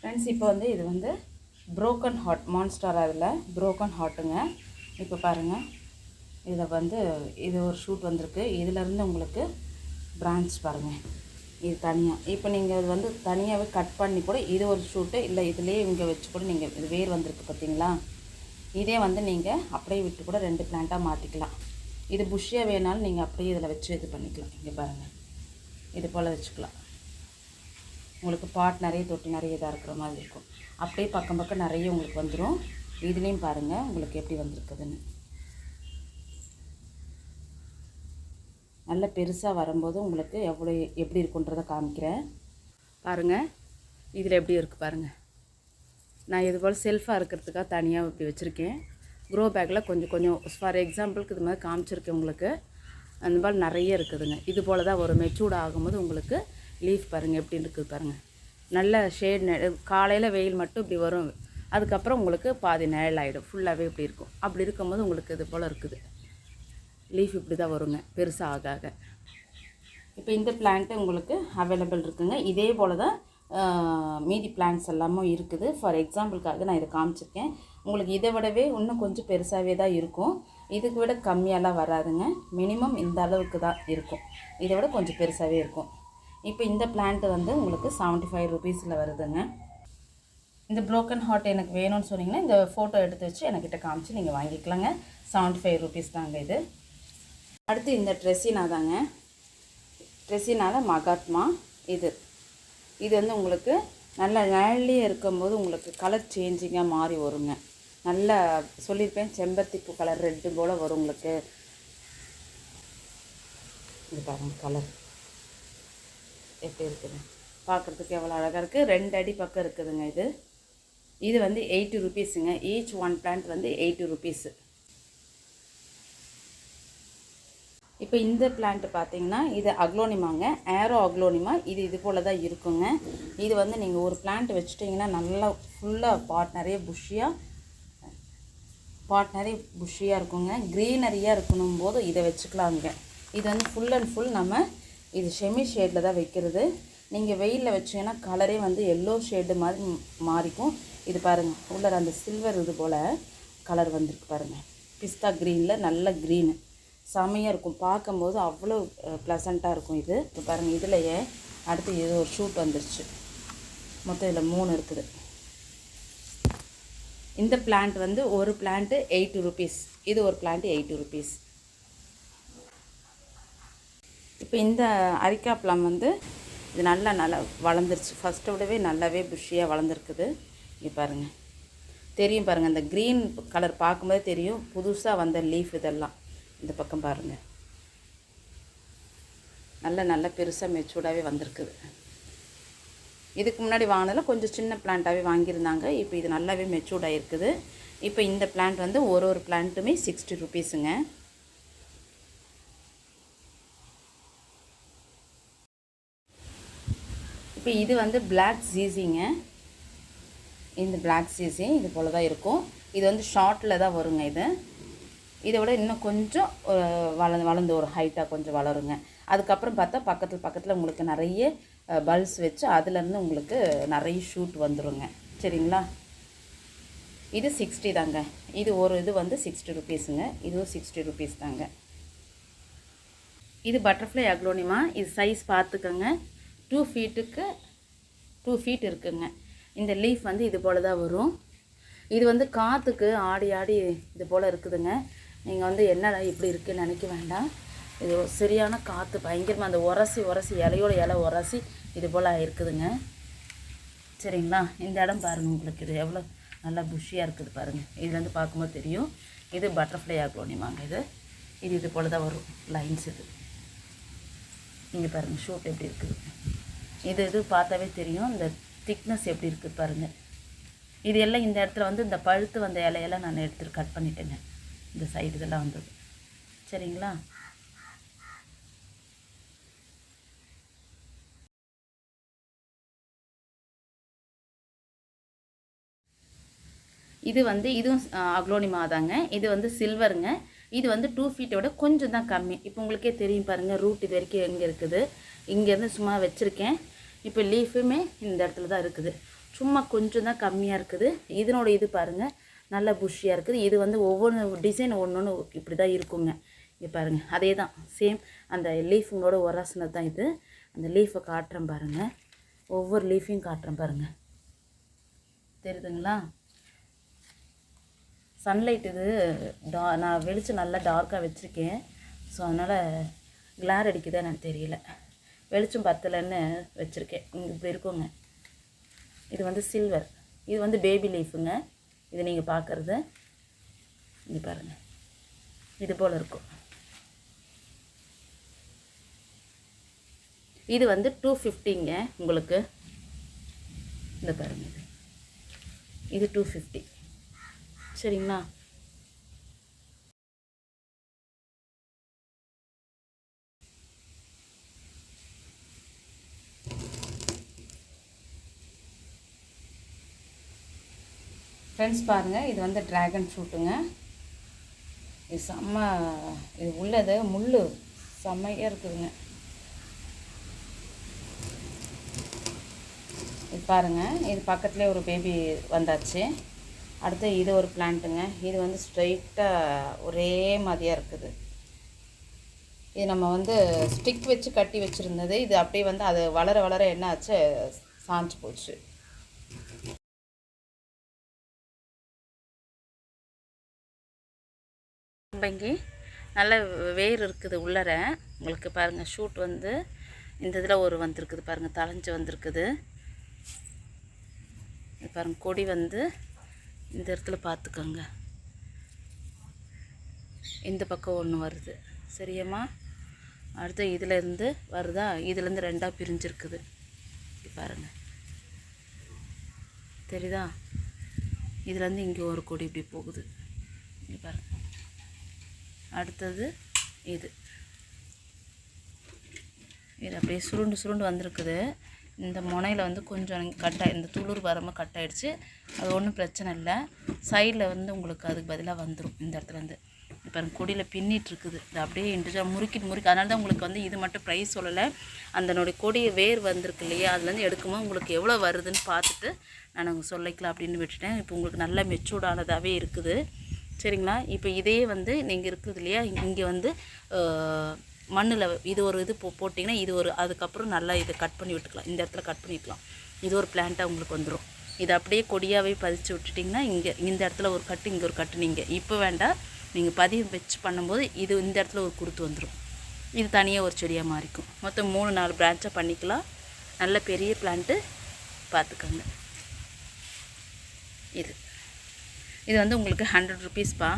Friends, இப்போ வந்து இது வந்து ப்ரோக்கன் ஹார்ட் மான்ஸ்டார், அதில் ப்ரோக்கன் ஹார்ட்டுங்க. இப்போ பாருங்கள், இதில் வந்து இது ஒரு ஷூட் வந்திருக்கு. இதிலேருந்து உங்களுக்கு பிரான்ச் பாருங்கள், இது தனியாக. இப்போ நீங்கள் இது வந்து தனியாகவே கட் பண்ணி கூட இது ஒரு ஷூட்டு இல்லை இதுலேயே இங்கே வச்சு கூட நீங்கள் இது வேர் வந்திருக்கு பார்த்தீங்களா, இதே வந்து நீங்கள் அப்படியே விட்டு கூட 2 பிளான்ட்டாக மாற்றிக்கலாம். இது புஷ்ஷியாக வேணாலும் நீங்கள் அப்படியே இதில் வச்சு இது பண்ணிக்கலாம். இங்கே பாருங்கள், இது போல் வச்சுக்கலாம். உங்களுக்கு பாட் நிறைய தொட்டி நிறைய இதாக இருக்கிற மாதிரி இருக்கும். அப்படியே பக்கம் பக்கம் நிறைய உங்களுக்கு வந்துடும். இதுலேயும் பாருங்கள் உங்களுக்கு எப்படி வந்திருக்குதுன்னு. நல்ல பெருசாக வரும்போது உங்களுக்கு எப்படி இருக்குன்றதை காமிக்கிறேன் பாருங்கள். இதில் எப்படி இருக்குது பாருங்கள். நான் இது போல் செல்ஃபாக இருக்கிறதுக்காக தனியாக இப்படி வச்சுருக்கேன். க்ரோ பேக்கில் கொஞ்சம் கொஞ்சம் ஃபார் எக்ஸாம்பிளுக்கு இது மாதிரி காமிச்சிருக்கேன் உங்களுக்கு. அந்த மாதிரி நிறைய இருக்குதுங்க. இது போல் தான் ஒரு மெச்சூர்ட் ஆகும்போது உங்களுக்கு லீஃப் பாருங்கள் எப்படி இருக்குது பாருங்கள். நல்ல ஷேட், காலையில் வெயில் மட்டும் இப்படி வரும், அதுக்கப்புறம் உங்களுக்கு பாதி நிழல் ஆகிடும், ஃபுல்லாகவே இப்படி இருக்கும். அப்படி இருக்கும்போது உங்களுக்கு இது போல் இருக்குது லீஃப் இப்படி தான் வருங்க பெருசாக ஆக ஆக. இப்போ இந்த பிளான்ட்டு உங்களுக்கு அவைலபிள் இருக்குங்க. இதே போல் தான் மீதி பிளான்ட்ஸ் எல்லாமும் இருக்குது. ஃபார் எக்ஸாம்பிளுக்காக நான் இதை காமிச்சிருக்கேன். உங்களுக்கு இதை விடவே இன்னும் கொஞ்சம் பெருசாகவே தான் இருக்கும். இதுக்கு விட கம்மியாலாம் வராதுங்க. மினிமம் இந்த அளவுக்கு தான் இருக்கும். இதை விட கொஞ்சம் பெருசாகவே இருக்கும். இப்போ இந்த பிளான்ட்டு வந்து உங்களுக்கு 75 ருபீஸில் வருதுங்க. இந்த ப்ரோக்கன் ஹார்ட் எனக்கு வேணும்னு சொன்னீங்கன்னா இந்த ஃபோட்டோ எடுத்து வச்சு என்கிட்ட காமிச்சு நீங்கள் வாங்கிக்கலாங்க. 75 ருபீஸ் தாங்க இது. அடுத்து இந்த ட்ரெஸ்ஸினா தாங்க. ட்ரெஸ்ஸினால மகாத்மா. இது வந்து உங்களுக்கு நல்ல நிழல்லே இருக்கும்போது உங்களுக்கு கலர் சேஞ்சிங்காக மாறி வருங்க. நல்லா சொல்லியிருப்பேன், செம்பருத்தி பூ கலர் ரெட்டு போல் வரும் உங்களுக்கு. இது பாருங்கள் கலர் எப்படி இருக்குது, பார்க்குறதுக்கு எவ்வளோ அழகாக இருக்குது. 2 அடி பக்கம் இருக்குதுங்க. இது வந்து 80 ருபீஸுங்க. ஈச் 1 பிளான்ட் வந்து 80 ருபீஸு. இப்போ இந்த பிளான்ட்டு பார்த்தீங்கன்னா இது அக்லோனிமாங்க, ஏரோ அக்லோனிமா. இது போல் தான் இருக்குங்க. இது வந்து நீங்கள் ஒரு பிளான்ட் வச்சுட்டிங்கன்னா நல்லா ஃபுல்லாக பாட் நிறைய புஷ்ஷியாக இருக்குங்க. க்ரீனரியாக இருக்கணும் போது இதை வச்சுக்கலாங்க. இது வந்து ஃபுல் அண்ட் ஃபுல் நம்ம இது செமி ஷேடில் தான் வைக்கிறது. நீங்கள் வெயிலில் வச்சிங்கன்னா கலரே வந்து எல்லோ ஷேடு மாதிரி மாறிக்கும். இது பாருங்கள், உள்ள அந்த சில்வர் இது போல் கலர் வந்திருக்கு பாருங்கள். பிஸ்தா க்ரீனில் நல்ல க்ரீனு செமையாக இருக்கும். பார்க்கும்போது அவ்வளோ ப்ளசண்ட்டாக இருக்கும். இது இப்போ பாருங்கள், இதுலையே அடுத்து இது ஒரு ஷூட் வந்துருச்சு. மொத்தம் இதில் 3 இருக்குது. இந்த பிளான்ட் வந்து ஒரு பிளான்ட்டு 80 ருபீஸ். இது ஒரு பிளான்ட்டு 80 ருபீஸ். இப்போ இந்த அரிக்கா பிளம் வந்து இது நல்லா வளர்ந்துருச்சு. ஃபஸ்ட்டை விடவே நல்லாவே புஷ்ஷியாக வளர்ந்துருக்குது. இங்கே பாருங்கள், தெரியும் பாருங்கள், அந்த க்ரீன் கலர் பார்க்கும்போதே தெரியும் புதுசாக வந்த லீஃப். இதெல்லாம் இந்த பக்கம் பாருங்கள், நல்ல பெருசாக மெச்சூர்டாகவே வந்திருக்குது. இதுக்கு முன்னாடி வாங்கினதில் கொஞ்சம் சின்ன பிளான்ட்டாகவே வாங்கியிருந்தாங்க. இப்போ இது நல்லாவே மெச்சூர்டாக இருக்குது. இப்போ இந்த பிளான்ட் வந்து ஒரு பிளான்ட்டுமே 60 ருபீஸுங்க. இப்போ இது வந்து பிளாக் ஜீசிங்க. இந்த பிளாக் ஜீசி இது போல் தான் இருக்கும். இது வந்து ஷார்ட்டில் தான் வருங்க. இதை விட இன்னும் கொஞ்சம் வளர்ந்து ஒரு ஹைட்டாக கொஞ்சம் வளருங்க. அதுக்கப்புறம் பார்த்தா பக்கத்தில் உங்களுக்கு நிறைய பல்ஸ் வச்சு அதுலேருந்து உங்களுக்கு நிறைய ஷூட் வந்துடுங்க. சரிங்களா? இது 60 தாங்க. இது வந்து 60 ருபீஸுங்க. இதுவும் 60 ருபீஸ் தாங்க. இது பட்டர்ஃப்ளை அக்லோனிமா. இது சைஸ் பார்த்துக்கோங்க, 2 ஃபீட்டுக்கு 2 ஃபீட் இருக்குங்க. இந்த லீஃப் வந்து இது போல் தான் வரும். இது வந்து காற்றுக்கு ஆடி இது போல் இருக்குதுங்க. நீங்கள் வந்து என்னடா இப்படி இருக்குன்னு நினைக்க வேண்டாம். இது சரியான காற்று பயங்கரமாக அந்த உரசி இலையோட இலை உரசி இது போல் இருக்குதுங்க. சரிங்களா? இந்த இடம் பாருங்கள், உங்களுக்கு இது எவ்வளோ நல்லா புஷ்ஷியாக இருக்குது பாருங்கள். இதுலேருந்து பார்க்கும்போது தெரியும். இது பட்டர்ஃப்ளை அக்லோனிமாங்க. இது போல் தான் வரும் லைன்ஸ். நீங்கள் பாருங்கள் ஷூட் எப்படி இருக்குது. இது பார்த்தாவே தெரியும் இந்த திக்னஸ் எப்படி இருக்குது பாருங்கள். இது எல்லாம் இந்த இடத்துல வந்து இந்த பழுத்து வந்த இலையெல்லாம் நான் எடுத்துகிட்டு கட் பண்ணிட்டேங்க. இந்த சைடு இதெல்லாம் வந்தது. சரிங்களா? இதுவும் அக்லோனிமா தாங்க. இது வந்து சில்வருங்க. இது வந்து 2 ஃபீட்டோட கொஞ்சம் தான் கம்மி. இப்போ உங்களுக்கே தெரியும் பாருங்கள், ரூட் இது வரைக்கும் எங்கே இருக்குது. இங்கேருந்து சும்மா வச்சுருக்கேன். இப்போ லீஃபுமே இந்த இடத்துல தான் இருக்குது. சும்மா கொஞ்சம் தான் கம்மியாக இருக்குது. இதனோட இது பாருங்கள் நல்லா புஷ்ஷியாக இருக்குது. இது வந்து ஒவ்வொன்று டிசைன் ஒன்று இப்படி தான் இருக்குங்க. இங்கே பாருங்கள் அதே தான் சேம் அந்த லீஃபுங்களோட ஒராசினது தான் இது. அந்த லீஃபை காட்டுறேன் பாருங்கள், ஒவ்வொரு லீஃபையும் காட்டுறேன் பாருங்கள், தெரியுதுங்களா? சன்லைட் இது நான் வெளிச்சம் நல்லா டார்க்காக வச்சுருக்கேன். ஸோ அதனால் கிளார் அடிக்குதா எனக்கு தெரியல, வெளிச்சம் பத்தலைன்னு வச்சுருக்கேன். இங்கே இப்படி இருக்குங்க. இது வந்து சில்வர், இது வந்து பேபி லீஃபுங்க. இது நீங்கள் பார்க்குறது இங்கே பாருங்கள், இது போல் இருக்கும். இது வந்து 250ங்க உங்களுக்கு. இந்த பாருங்கள், இது 250 சரிங்களா? ஃப்ரெண்ட்ஸ் பாருங்கள், இது வந்து ட்ராகன் ஃப்ரூட்டுங்க. இது செம்ம, இது உள்ளது முள் செம்மையாக இருக்குதுங்க. இது பாருங்கள், இது பக்கத்துலேயே ஒரு பேபி வந்தாச்சு. அடுத்து இது ஒரு பிளான்ட்டுங்க. இது வந்து ஸ்ட்ரைட்டாக ஒரே மாதிரியாக இருக்குது. இது நம்ம வந்து ஸ்டிக் வச்சு கட்டி வச்சுருந்தது. இது அப்படியே வந்து அது வளர வளர என்ன ஆச்சு, சாஞ்சு போச்சு. இங்கே நல்ல வேர் இருக்குது உள்ளர. உங்களுக்கு பாருங்கள் ஷூட் வந்து இந்த இதில் ஒரு வந்திருக்குது பாருங்கள், தளைஞ்சு வந்திருக்குது. இது பாருங்கள் கொடி வந்து இந்த இடத்துல பார்த்துக்கோங்க, இந்த பக்கம் ஒன்று வருது சரியாம்மா. அடுத்து இதிலேருந்து வருதா, இதுலேருந்து ரெண்டாக பிரிஞ்சிருக்குது. இது பாருங்கள் தெரியுதா? இதுலேருந்து இங்கே ஒரு கொடி இப்படி போகுது. இது பாருங்கள். அடுத்தது இது அப்படியே சுருண்டு வந்திருக்குது. இந்த முனையில் வந்து கொஞ்சம் கட்டாக இந்த துளிர் வராமல் கட் ஆகிடுச்சு. அது ஒன்றும் பிரச்சனை இல்லை. சைடில் வந்து உங்களுக்கு அதுக்கு பதிலாக வந்துடும். இந்த இடத்துல வந்து இப்போ கொடியில் பின்னிட்டு இருக்குது. இது அப்படியே இன்ட்ரெஸ்டாக முறுக்கி அதனால தான் உங்களுக்கு வந்து இது மட்டும் ப்ரைஸ் சொல்லலை. அதனுடைய கொடி வேர் வந்திருக்கு இல்லையா, அதுலேருந்து எடுக்கும்போது உங்களுக்கு எவ்வளோ வருதுன்னு பார்த்துட்டு நான் உங்களுக்கு சொல்லிக்கலாம் அப்படின்னு விட்டுட்டேன். இப்போ உங்களுக்கு நல்லா மெச்சூர்டானதாகவே இருக்குது சரிங்களா? இப்போ இதே வந்து நீங்கள் இருக்குது இல்லையா, இங்கே வந்து மண்ணில் இது ஒரு இது போட்டிங்கன்னா இது ஒரு, அதுக்கப்புறம் நல்லா இதை கட் பண்ணி விட்டுக்கலாம். இந்த இடத்துல கட் பண்ணிக்கலாம். இது ஒரு பிளான்ட்டாக உங்களுக்கு வந்துடும். இதை அப்படியே கொடியாகவே பதிச்சு விட்டுட்டிங்கன்னா இங்கே இந்த இடத்துல ஒரு கட்டு, இங்கே ஒரு கட்டு. நீங்கள் இப்போ வேண்டாம், நீங்கள் பதிவு வச்சு பண்ணும்போது இது இந்த இடத்துல ஒரு குருத்து வந்துடும். இது தனியாக ஒரு செடியாக மாறிக்கும். மொத்தம் 3-4 பிரான்ச்சாக பண்ணிக்கலாம். நல்ல பெரிய பிளான்ட்டு பார்த்துக்கோங்க. இது வந்து உங்களுக்கு 100 ருபீஸ்ப்பா.